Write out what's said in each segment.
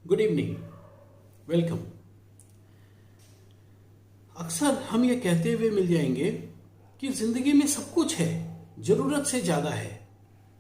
Good evening, welcome. अक्सर हम ये कहते हुए मिल जाएंगे कि जिंदगी में सब कुछ है, जरूरत से ज्यादा है,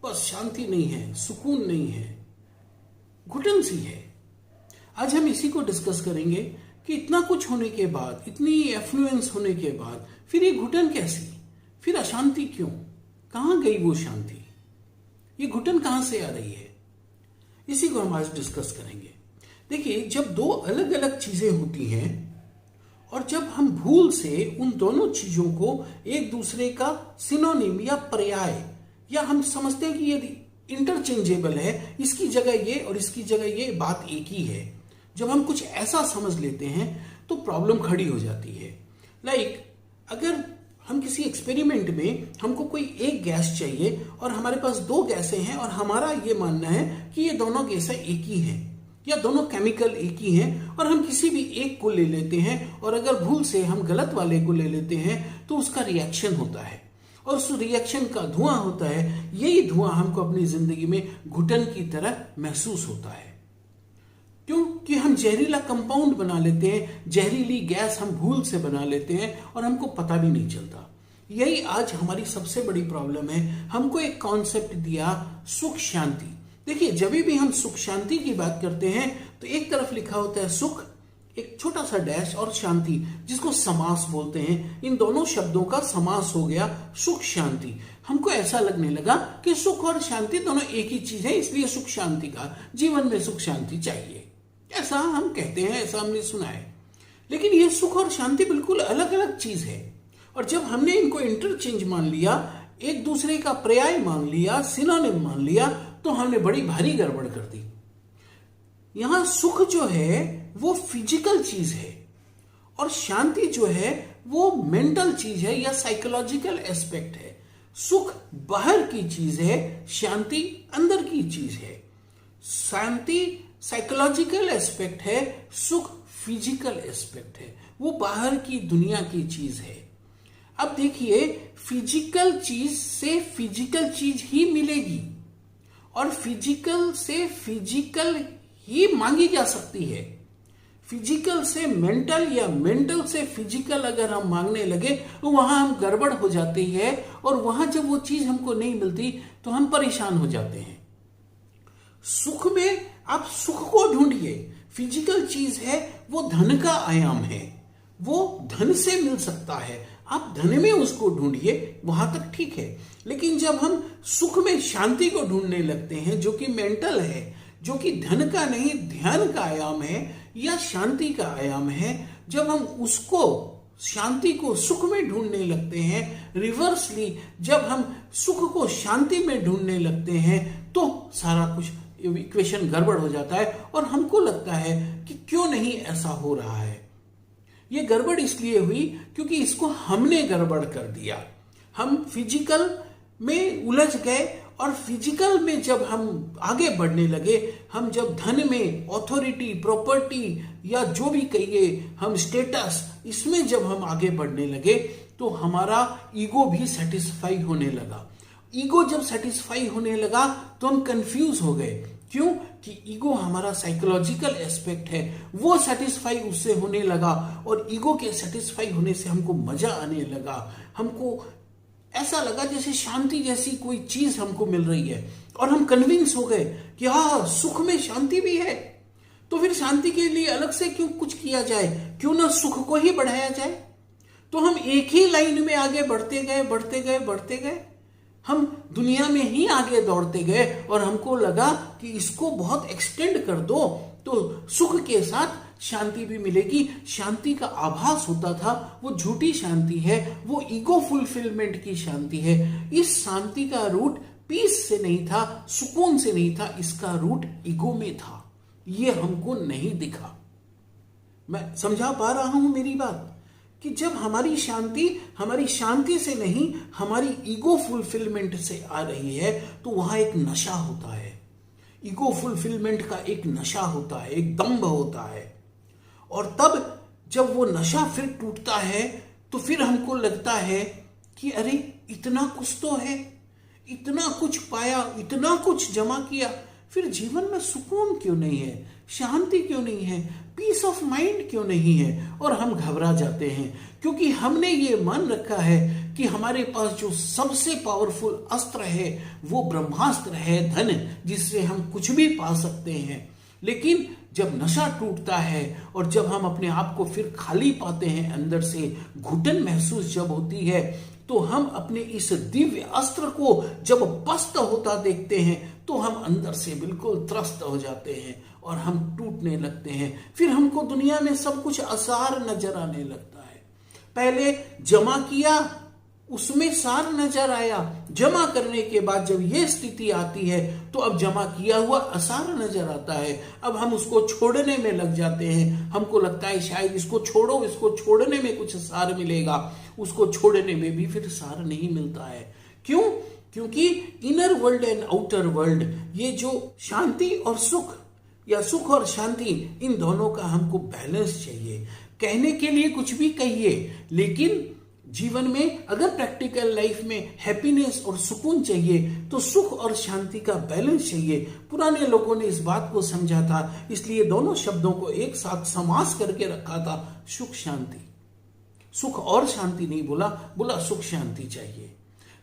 बस शांति नहीं है, सुकून नहीं है, घुटन सी है। आज हम इसी को डिस्कस करेंगे कि इतना कुछ होने के बाद, इतनी एफ्लुएंस होने के बाद फिर ये घुटन कैसी, फिर अशांति क्यों, कहां गई वो शांति, ये घुटन कहां से आ रही है, इसी को हम आज डिस्कस करेंगे। देखिए, जब दो अलग अलग चीजें होती हैं और जब हम भूल से उन दोनों चीजों को एक दूसरे का सिनोनिम या पर्याय, या हम समझते हैं कि ये इंटरचेंजेबल है, इसकी जगह ये और इसकी जगह ये बात एक ही है, जब हम कुछ ऐसा समझ लेते हैं तो प्रॉब्लम खड़ी हो जाती है। अगर हम किसी एक्सपेरिमेंट में हमको कोई एक गैस चाहिए और हमारे पास दो गैसें हैं और हमारा ये मानना है कि ये दोनों गैसें एक ही हैं या दोनों केमिकल एक ही हैं, और हम किसी भी एक को ले लेते हैं और अगर भूल से हम गलत वाले को ले लेते हैं तो उसका रिएक्शन होता है और उस रिएक्शन का धुआं होता है। यही धुआं हमको अपनी जिंदगी में घुटन की तरह महसूस होता है। क्यों? कि हम जहरीला कंपाउंड बना लेते हैं, जहरीली गैस हम भूल से बना लेते हैं और हमको पता भी नहीं चलता। यही आज हमारी सबसे बड़ी प्रॉब्लम है। हमको एक कॉन्सेप्ट दिया, सुख शांति। देखिए, जब भी हम सुख शांति की बात करते हैं तो एक तरफ लिखा होता है सुख, एक छोटा सा डैश, और शांति, जिसको समास बोलते हैं। इन दोनों शब्दों का समास हो गया सुख शांति। हमको ऐसा लगने लगा कि सुख और शांति दोनों एक ही चीज है, इसलिए सुख शांति का, जीवन में सुख शांति चाहिए, ऐसा हम कहते हैं, ऐसा हमने सुना है। लेकिन ये सुख और शांति बिल्कुल अलग अलग चीज है, और जब हमने इनको इंटरचेंज मान लिया, एक दूसरे का पर्याय मान लिया, सिनोनिम मान लिया, तो हमने बड़ी भारी गड़बड़ कर दी। यहां सुख जो है वो फिजिकल चीज है और शांति जो है वो मेंटल चीज है या साइकोलॉजिकल एस्पेक्ट है। सुख बाहर की चीज है, शांति अंदर की चीज है। शांति साइकोलॉजिकल एस्पेक्ट है, सुख फिजिकल एस्पेक्ट है, वो बाहर की दुनिया की चीज है। अब देखिए, फिजिकल चीज से फिजिकल चीज ही मिलेगी और फिजिकल से फिजिकल ही मांगी जा सकती है। फिजिकल से मेंटल या मेंटल से फिजिकल अगर हम मांगने लगे तो वहां हम गड़बड़ हो जाती है, और वहां जब वो चीज हमको नहीं मिलती तो हम परेशान हो जाते हैं। सुख में आप सुख को ढूंढिए। फिजिकल चीज है, वो धन का आयाम है, वो धन से मिल सकता है, आप धन में उसको ढूंढिए, वहां तक ठीक है। लेकिन जब हम सुख में शांति को ढूंढने लगते हैं, जो कि मेंटल है, जो कि धन का नहीं ध्यान का आयाम है या शांति का आयाम है, जब हम उसको, शांति को सुख में ढूंढने लगते हैं, रिवर्सली जब हम सुख को शांति में ढूंढने लगते हैं, तो सारा कुछ इक्वेशन गड़बड़ हो जाता है और हमको लगता है कि क्यों नहीं ऐसा हो रहा है। ये गड़बड़ इसलिए हुई क्योंकि इसको हमने गड़बड़ कर दिया। हम फिजिकल में उलझ गए और फिजिकल में जब हम आगे बढ़ने लगे, हम जब धन में, ऑथोरिटी, प्रॉपर्टी या जो भी कहिए हम, स्टेटस, इसमें जब हम आगे बढ़ने लगे तो हमारा ईगो भी सेटिस्फाई होने लगा। ईगो जब सेटिस्फाई होने लगा तो हम कंफ्यूज हो गए। क्यों? कि ईगो हमारा साइकोलॉजिकल एस्पेक्ट है, वो सेटिस्फाई उससे होने लगा, और ईगो के सेटिस्फाई होने से हमको मजा आने लगा। हमको ऐसा लगा जैसे शांति जैसी कोई चीज हमको मिल रही है, और हम कन्विंस हो गए कि हाँ, सुख में शांति भी है, तो फिर शांति के लिए अलग से क्यों कुछ किया जाए, क्यों ना सुख को ही बढ़ाया जाए। तो हम एक ही लाइन में आगे बढ़ते गए, बढ़ते गए, बढ़ते गए, हम दुनिया में ही आगे दौड़ते गए, और हमको लगा कि इसको बहुत एक्सटेंड कर दो तो सुख के साथ शांति भी मिलेगी। शांति का आभास होता था, वो झूठी शांति है, वो ईगो फुलफिलमेंट की शांति है। इस शांति का रूट पीस से नहीं था, सुकून से नहीं था, इसका रूट ईगो में था। ये हमको नहीं दिखा। मैं समझा पा रहा हूं मेरी बात? कि जब हमारी शांति से नहीं, हमारी ईगो फुलफिलमेंट से आ रही है, तो वहां एक नशा होता है। ईगो फुलफिलमेंट का एक नशा होता है, एक दंभ होता है, और तब जब वो नशा फिर टूटता है तो फिर हमको लगता है कि अरे, इतना कुछ तो है, इतना कुछ पाया, इतना कुछ जमा किया, फिर जीवन में सुकून क्यों नहीं है, शांति क्यों नहीं है, पीस ऑफ माइंड क्यों नहीं है? और हम घबरा जाते हैं क्योंकि हमने ये मान रखा है कि हमारे पास जो सबसे पावरफुल अस्त्र है वो ब्रह्मास्त्र है, धन, जिससे हम कुछ भी पा सकते हैं। लेकिन जब नशा टूटता है और जब हम अपने आप को फिर खाली पाते हैं, अंदर से घुटन महसूस जब होती है, तो हम अपने इस दिव्य अस्त्र को जब पस्त होता देखते हैं तो हम अंदर से बिल्कुल त्रस्त हो जाते हैं और हम टूटने लगते हैं। फिर हमको दुनिया में सब कुछ असार नजर आने लगता है। पहले जमा किया, उसमें सार नजर आया, जमा करने के बाद जब ये स्थिति आती है तो अब जमा किया हुआ असार नजर आता है। अब हम उसको छोड़ने में लग जाते हैं, हमको लगता है शायद इसको छोड़ो, इसको छोड़ने में कुछ सार मिलेगा, उसको छोड़ने में भी फिर सार नहीं मिलता है। क्यों? क्योंकि inner world and outer world, ये जो शांति और सुख या सुख और शांति, इन दोनों का हमको बैलेंस चाहिए। कहने के लिए कुछ भी कहिए, लेकिन जीवन में अगर प्रैक्टिकल लाइफ में हैप्पीनेस और सुकून चाहिए तो सुख और शांति का बैलेंस चाहिए। पुराने लोगों ने इस बात को समझा था, इसलिए दोनों शब्दों को एक साथ समास करके रखा था, सुख शांति। सुख और शांति नहीं बोला, बोला सुख शांति चाहिए।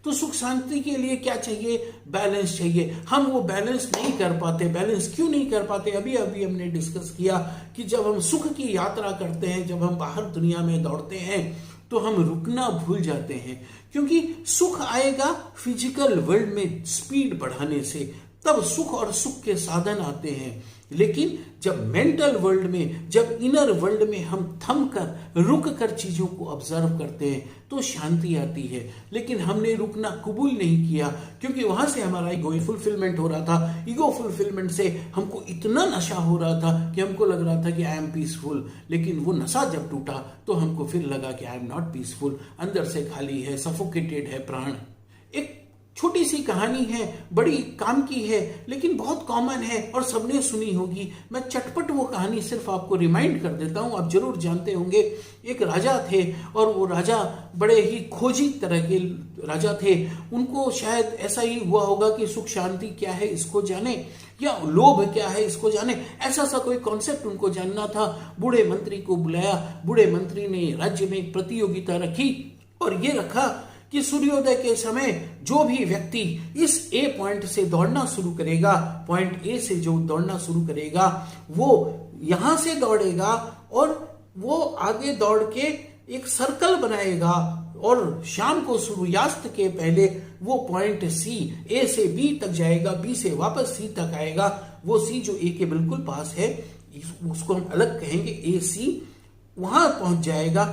तो सुख शांति के लिए क्या चाहिए? बैलेंस चाहिए। हम वो बैलेंस नहीं कर पाते। बैलेंस क्यों नहीं कर पाते? अभी अभी हमने डिस्कस किया कि जब हम सुख की यात्रा करते हैं, जब हम बाहर दुनिया में दौड़ते हैं, तो हम रुकना भूल जाते हैं, क्योंकि सुख आएगा फिजिकल वर्ल्ड में स्पीड बढ़ाने से, तब सुख और सुख के साधन आते हैं। लेकिन जब मेंटल वर्ल्ड में, जब इनर वर्ल्ड में हम थम कर, रुक कर चीजों को ऑब्जर्व करते हैं तो शांति आती है। लेकिन हमने रुकना कबूल नहीं किया, क्योंकि वहां से हमारा ईगो फुलफिलमेंट हो रहा था। ईगो फुलफिलमेंट से हमको इतना नशा हो रहा था कि हमको लग रहा था कि आई एम पीसफुल। लेकिन वो नशा जब टूटा तो हमको फिर लगा कि आई एम नॉट पीसफुल, अंदर से खाली है, सफोकेटेड है प्राण। एक छोटी सी कहानी है, बड़ी काम की है, लेकिन बहुत कॉमन है और सबने सुनी होगी। मैं चटपट वो कहानी सिर्फ आपको रिमाइंड कर देता हूँ, आप जरूर जानते होंगे। एक राजा थे और वो राजा बड़े ही खोजी तरह के राजा थे। उनको शायद ऐसा ही हुआ होगा कि सुख शांति क्या है इसको जाने, या लोभ क्या है इसको जाने, ऐसा सा कोई कॉन्सेप्ट उनको जानना था। बूढ़े मंत्री को बुलाया, बूढ़े मंत्री ने राज्य में एक प्रतियोगिता रखी और ये रखा कि सूर्योदय के समय जो भी व्यक्ति इस ए पॉइंट से दौड़ना शुरू करेगा, पॉइंट ए से जो दौड़ना शुरू करेगा, वो यहां से दौड़ेगा और वो आगे दौड़ के एक सर्कल बनाएगा और शाम को सूर्यास्त के पहले वो पॉइंट सी, ए से बी तक जाएगा, बी से वापस सी तक आएगा। वो सी जो ए के बिल्कुल पास है, उसको हम अलग कहेंगे ए सी, वहां पहुंच जाएगा।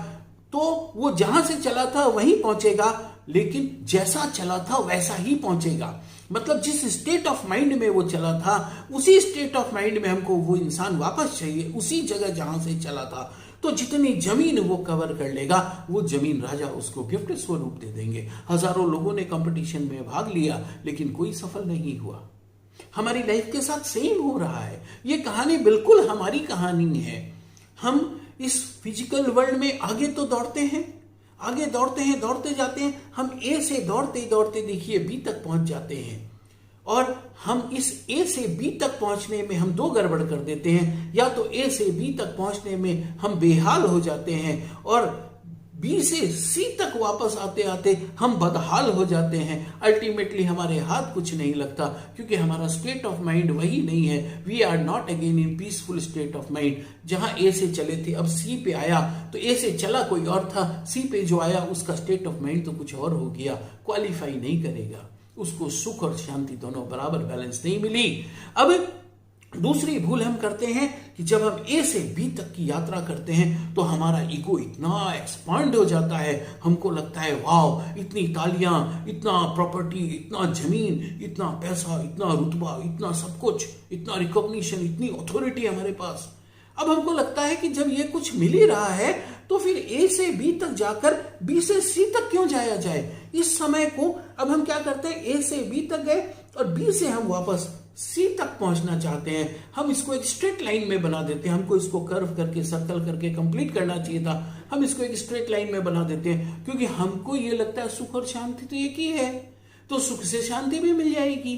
तो वो जहां से चला था वहीं पहुंचेगा, लेकिन जैसा चला था वैसा ही पहुंचेगा। मतलब जिस स्टेट ऑफ माइंड में वो चला था, उसी स्टेट ऑफ माइंड में हमको वो इंसान वापस चाहिए, उसी जगह जहां से चला था। तो जितनी जमीन वो कवर कर लेगा, वो जमीन राजा उसको गिफ्ट स्वरूप दे देंगे। हजारों लोगों ने कंपटीशन में भाग लिया, लेकिन कोई सफल नहीं हुआ। हमारी लाइफ के साथ सेम हो रहा है। ये कहानी बिल्कुल हमारी कहानी है। हम इस फिजिकल वर्ल्ड में आगे तो दौड़ते हैं, आगे दौड़ते हैं, दौड़ते जाते हैं। हम ए से दौड़ते दौड़ते देखिए बी तक पहुंच जाते हैं, और हम इस ए से बी तक पहुंचने में हम दो गड़बड़ कर देते हैं। या तो ए से बी तक पहुंचने में हम बेहाल हो जाते हैं, और बी से सी तक वापस आते आते हम बदहाल हो जाते हैं। अल्टीमेटली हमारे हाथ कुछ नहीं लगता, क्योंकि हमारा स्टेट ऑफ माइंड वही नहीं है। We are not again in peaceful state of mind. जहां ए से चले थे, अब सी पे आया, तो ए से चला कोई और था, सी पे जो आया उसका स्टेट ऑफ माइंड तो कुछ और हो गया, क्वालिफाई नहीं करेगा। उसको सुख और शांति दोनों बराबर बैलेंस नहीं मिली। अब दूसरी भूल हम करते हैं कि जब हम ए से बी तक की यात्रा करते हैं तो हमारा ईगो इतना एक्सपांड हो जाता है, हमको लगता है वाह, इतनी तालियां, इतना प्रॉपर्टी, इतना जमीन, इतना पैसा, इतना रुतबा, इतना सब कुछ, इतना रिकॉग्निशन, इतनी अथॉरिटी हमारे पास। अब हमको लगता है कि जब ये कुछ मिल ही रहा है तो फिर ए से बी तक जाकर बी से सी तक क्यों जाया जाए। इस समय को अब हम क्या करते हैं, ए से बी तक गए और बी से हम वापस सी तक पहुंचना चाहते हैं। हम इसको एक स्ट्रेट लाइन में बना देते हैं। हमको इसको कर्व करके, सर्कल करके कंप्लीट करना चाहिए था, हम इसको एक स्ट्रेट लाइन में बना देते हैं, क्योंकि हमको ये लगता है सुख और शांति तो एक ही है, तो सुख से शांति भी मिल जाएगी।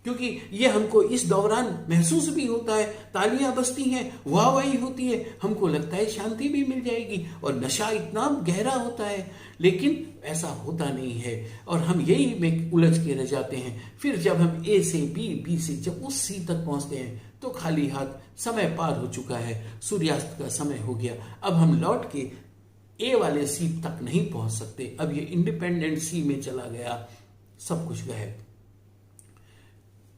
क्योंकि ये हमको इस दौरान महसूस भी होता है, तालियां बजती हैं, वाहवाही होती है, हमको लगता है शांति भी मिल जाएगी और नशा इतना गहरा होता है, लेकिन ऐसा होता नहीं है और हम यही में उलझ के रह जाते हैं। फिर जब हम ए से बी, बी से जब उस सी तक पहुंचते हैं तो खाली हाथ, समय पार हो चुका है, सूर्यास्त का समय हो गया। अब हम लौट के ए वाले सी तक नहीं पहुंच सकते, अब ये इंडिपेंडेंट सी में चला गया, सब कुछ गायब।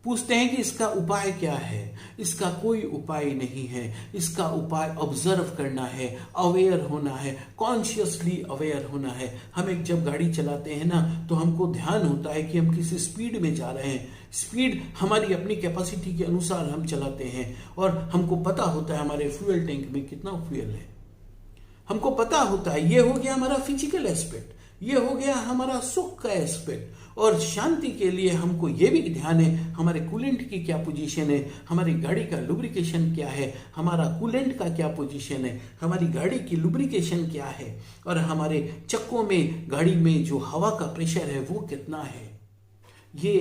पूछते हैं कि इसका उपाय क्या है? इसका कोई उपाय नहीं है। इसका उपाय ऑब्जर्व करना है, अवेयर होना है, कॉन्शियसली अवेयर होना है। हम एक जब गाड़ी चलाते हैं ना तो हमको ध्यान होता है कि हम किसी स्पीड में जा रहे हैं। स्पीड हमारी अपनी कैपेसिटी के अनुसार हम चलाते हैं और हमको पता होता है हमारे फ्यूल टैंक में कितना फ्यूल है, हमको पता होता है। ये हो गया हमारा फिजिकल एस्पेक्ट, ये हो गया हमारा सुख का एस्पेक्ट। और शांति के लिए हमको ये भी ध्यान है हमारे कूलेंट की क्या पोजीशन है, हमारी गाड़ी का लुब्रिकेशन क्या है, हमारा कूलेंट का क्या पोजीशन है, हमारी गाड़ी की लुब्रिकेशन क्या है, और हमारे चक्कों में, गाड़ी में जो हवा का प्रेशर है वो कितना है। ये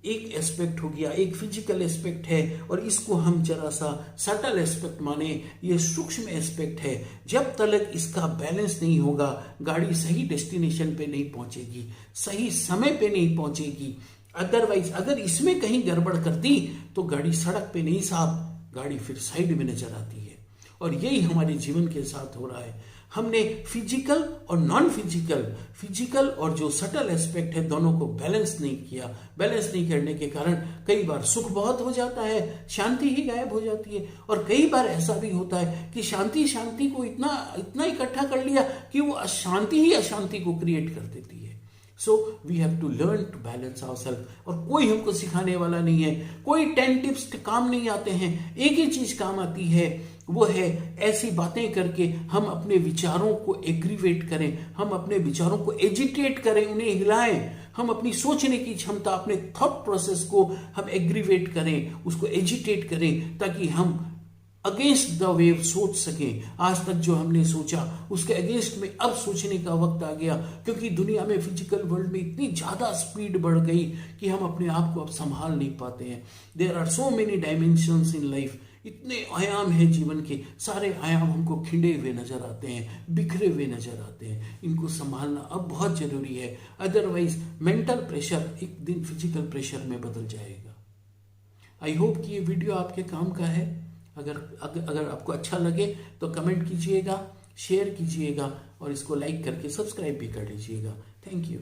एक एस्पेक्ट हो गया, एक फिजिकल एस्पेक्ट है, और इसको हम जरा सा सटल एस्पेक्ट माने, ये सूक्ष्म एस्पेक्ट है। जब तक इसका बैलेंस नहीं होगा गाड़ी सही डेस्टिनेशन पे नहीं पहुंचेगी, सही समय पे नहीं पहुंचेगी। अदरवाइज अगर इसमें कहीं गड़बड़ कर दी तो गाड़ी सड़क पे नहीं साहब, गाड़ी फिर साइड में नजर आती है। और यही हमारे जीवन के साथ हो रहा है। हमने फिजिकल और नॉन फिजिकल, फिजिकल और जो सटल एस्पेक्ट है दोनों को बैलेंस नहीं किया। बैलेंस नहीं करने के कारण कई बार सुख बहुत हो जाता है, शांति ही गायब हो जाती है। और कई बार ऐसा भी होता है कि शांति शांति को इतना इकट्ठा कर लिया कि वो अशांति ही अशांति को क्रिएट कर देती है। So we have to learn to balance ourselves. और कोई हमको सिखाने वाला नहीं है, कोई 10 टिप्स काम नहीं आते हैं। एक ही चीज काम आती है, वो है ऐसी बातें करके हम अपने विचारों को एग्रीवेट करें, हम अपने विचारों को एजिटेट करें, उन्हें हिलाएं। हम अपनी सोचने की क्षमता, अपने थॉट प्रोसेस को हम एग्रीवेट करें, उसको एजिटेट करें, ताकि हम अगेंस्ट द वेव सोच सकें। आज तक जो हमने सोचा उसके अगेंस्ट में अब सोचने का वक्त आ गया, क्योंकि दुनिया में, फिजिकल वर्ल्ड में इतनी ज्यादा स्पीड बढ़ गई कि हम अपने आप को अब संभाल नहीं पाते हैं। There are so many dimensions in life, इतने आयाम हैं जीवन के, सारे आयाम हमको खिंडे हुए नजर आते हैं, बिखरे हुए नजर आते हैं। इनको संभालना अब बहुत जरूरी है, अदरवाइज मेंटल प्रेशर एक दिन फिजिकल प्रेशर में बदल जाएगा। आई होप कि ये वीडियो आपके काम का है। अगर आपको अच्छा लगे तो कमेंट कीजिएगा, शेयर कीजिएगा और इसको लाइक करके सब्सक्राइब भी कर लीजिएगा। Thank you.